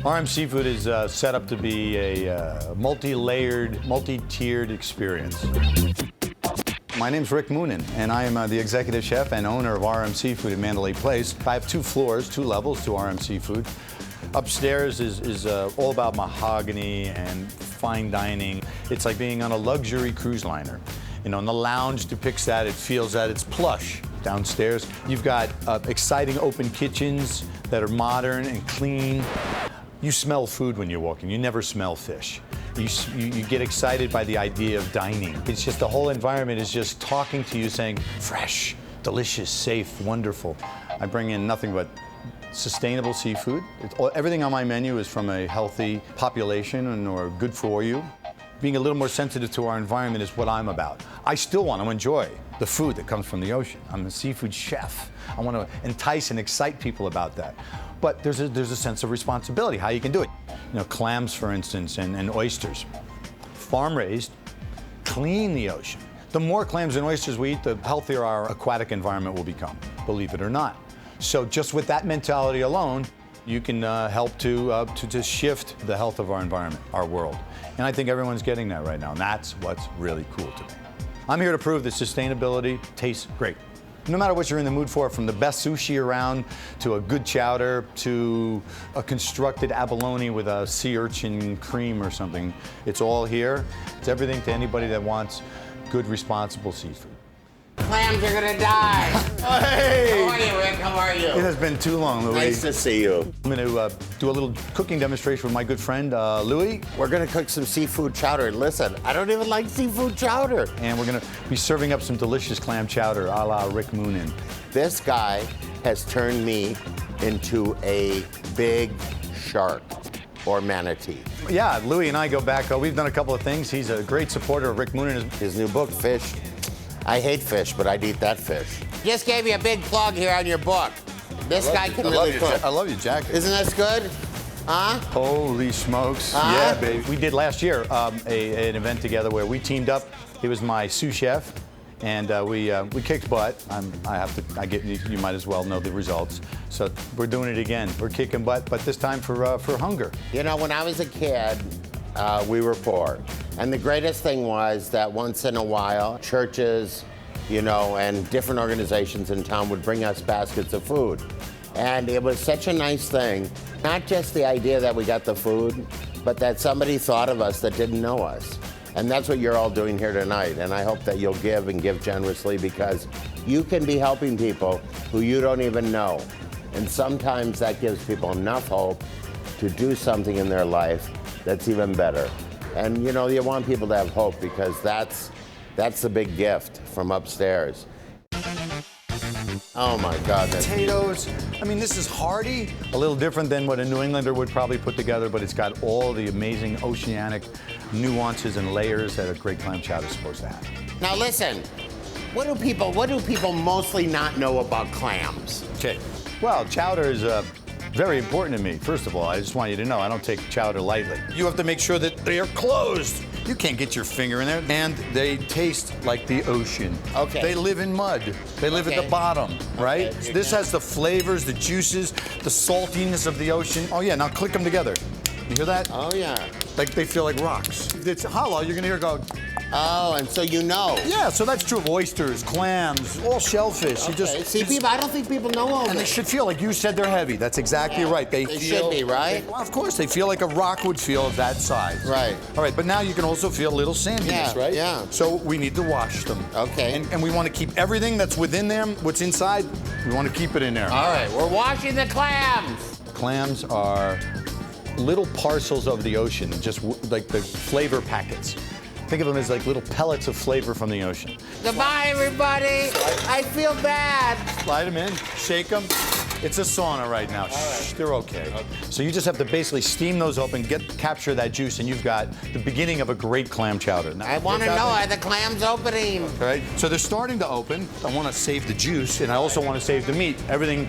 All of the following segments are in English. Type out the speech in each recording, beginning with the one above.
RM Seafood is set up to be a multi-layered, multi-tiered experience. My name's Rick Moonen, and I am the executive chef and owner of RM Seafood in Mandalay Bay. I have 2 floors, 2 levels to RM Seafood. Upstairs is all about mahogany and fine dining. It's like being on a luxury cruise liner. You know, and the lounge depicts that, it feels that, it's plush. Downstairs, you've got exciting open kitchens that are modern and clean. You smell food when you're walking, you never smell fish. You get excited by the idea of dining. It's just the whole environment is just talking to you saying, fresh, delicious, safe, wonderful. I bring in nothing but sustainable seafood. Everything on my menu is from a healthy population or good for you. Being a little more sensitive to our environment is what I'm about. I still want to enjoy the food that comes from the ocean. I'm a seafood chef. I want to entice and excite people about that. But there's a sense of responsibility, how you can do it. You know, clams, for instance, and oysters. Farm-raised, clean the ocean. The more clams and oysters we eat, the healthier our aquatic environment will become, believe it or not. So just with that mentality alone, you can help to shift the health of our environment, our world. And I think everyone's getting that right now, and that's what's really cool to me. I'm here to prove that sustainability tastes great. No matter what you're in the mood for, from the best sushi around, to a good chowder, to a constructed abalone with a sea urchin cream or something, it's all here. It's everything to anybody that wants good, responsible seafood. Clams are gonna die. Hey! How are you, Rick? How are you? It has been too long, Louie. Nice to see you. I'm going to do a little cooking demonstration with my good friend, Louie. We're gonna cook some seafood chowder. Listen, I don't even like seafood chowder. And we're going to be serving up some delicious clam chowder, a la Rick Moonen. This guy has turned me into a big shark or manatee. Yeah, Louie and I go back. We've done a couple of things. He's a great supporter of Rick Moonen. His new book, Fish. I hate fish, but I'd eat that fish. Just gave you a big plug here on your book. This guy can really cook. I love your jacket. Isn't this good? Huh? Holy smokes. Yeah, baby. We did last year an event together where we teamed up. He was my sous chef, and we kicked butt. You might as well know the results. So we're doing it again. We're kicking butt, but this time for hunger. You know, when I was a kid, we were poor. And the greatest thing was that once in a while, churches, you know, and different organizations in town would bring us baskets of food. And it was such a nice thing, not just the idea that we got the food, but that somebody thought of us that didn't know us. And that's what you're all doing here tonight. And I hope that you'll give and give generously, because you can be helping people who you don't even know. And sometimes that gives people enough hope to do something in their life that's even better. And you know, you want people to have hope, because that's the big gift from upstairs. Oh my God. Potatoes. I mean, this is hearty. A little different than what a New Englander would probably put together, but it's got all the amazing oceanic nuances and layers that a great clam chowder is supposed to have. Now listen, what do people mostly not know about clams? Okay. Well, chowder is very important to me. First of all, I just want you to know I don't take chowder lightly. You have to make sure that they are closed. You can't get your finger in there. And they taste like the ocean. Okay. They live in mud. They live at the bottom, right? Okay, This has the flavors, the juices, the saltiness of the ocean. Oh yeah, now click them together. You hear that? Oh yeah. Like they feel like rocks. It's hollow, you're gonna hear it go. Oh, and so you know. Yeah, so that's true of oysters, clams, all shellfish. Okay. People, I don't think people know all And they this. should feel like you said they're heavy. That's exactly right. They should be, right? Well, of course, they feel like a rock would feel of that size. Right. All right, but now you can also feel a little sandiness, Yeah, right? yeah. So we need to wash them. Okay. And we want to keep everything that's within them, what's inside, we want to keep it in there. All right, we're washing the clams. Clams are little parcels of the ocean, just like the flavor packets. Think of them as like little pellets of flavor from the ocean. Goodbye, everybody. I feel bad. Slide them in, shake them. It's a sauna right now. Shh, they're okay. So you just have to basically steam those up and capture that juice, and you've got the beginning of a great clam chowder. Now, I want to know, are the clams opening? All right, so they're starting to open. I want to save the juice, and I also want to save the meat. Everything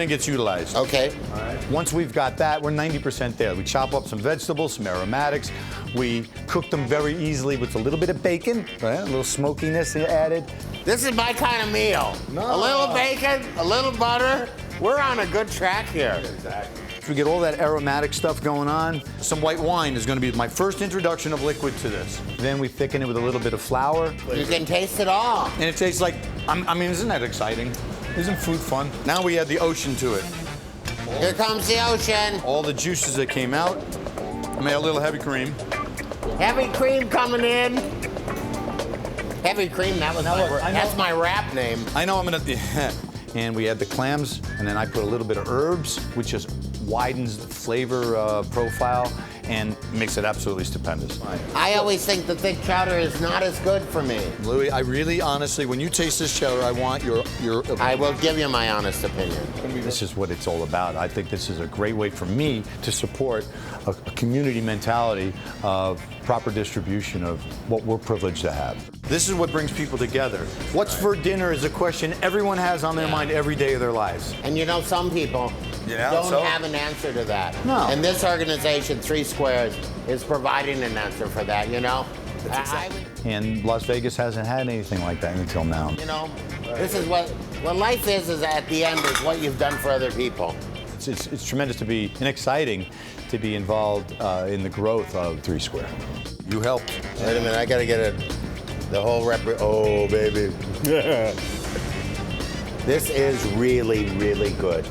gets utilized. Okay. All right. Once we've got that, we're 90% there. We chop up some vegetables, some aromatics. We cook them very easily with a little bit of bacon, right? A little smokiness added. This is my kind of meal. No. A little bacon, a little butter, We're on a good track here. Exactly. We get all that aromatic stuff going on. Some white wine is going to be my first introduction of liquid to this. Then we thicken it with a little bit of flour. You can taste it all. And it tastes like, I mean, isn't that exciting? Isn't food fun? Now we add the ocean to it. Here comes the ocean. All the juices that came out. I made a little heavy cream. Heavy cream coming in. Heavy cream, that's my rap name. I know I'm gonna, and we add the clams, and then I put a little bit of herbs, which just widens the flavor profile and makes it absolutely stupendous. I always think the thick chowder is not as good for me. Louie, I really, honestly, when you taste this chowder, I want your I will give you my honest opinion. This is what it's all about. I think this is a great way for me to support a community mentality of proper distribution of what we're privileged to have. This is what brings people together. What's for dinner is a question everyone has on their mind every day of their lives. And you know, some people don't have an answer to that. No. And this organization, 3 Squares, is providing an answer for that, you know? And Las Vegas hasn't had anything like that until now. You know, this is what life is at the end is what you've done for other people. It's tremendous to be, and exciting to be involved in the growth of 3 Square. You helped. Wait a minute, I gotta get it. The whole oh, baby. This is really, really good.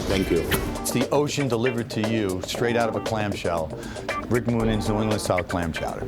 Thank you. It's the ocean delivered to you straight out of a clamshell. Rick Moonen's New England style clam chowder.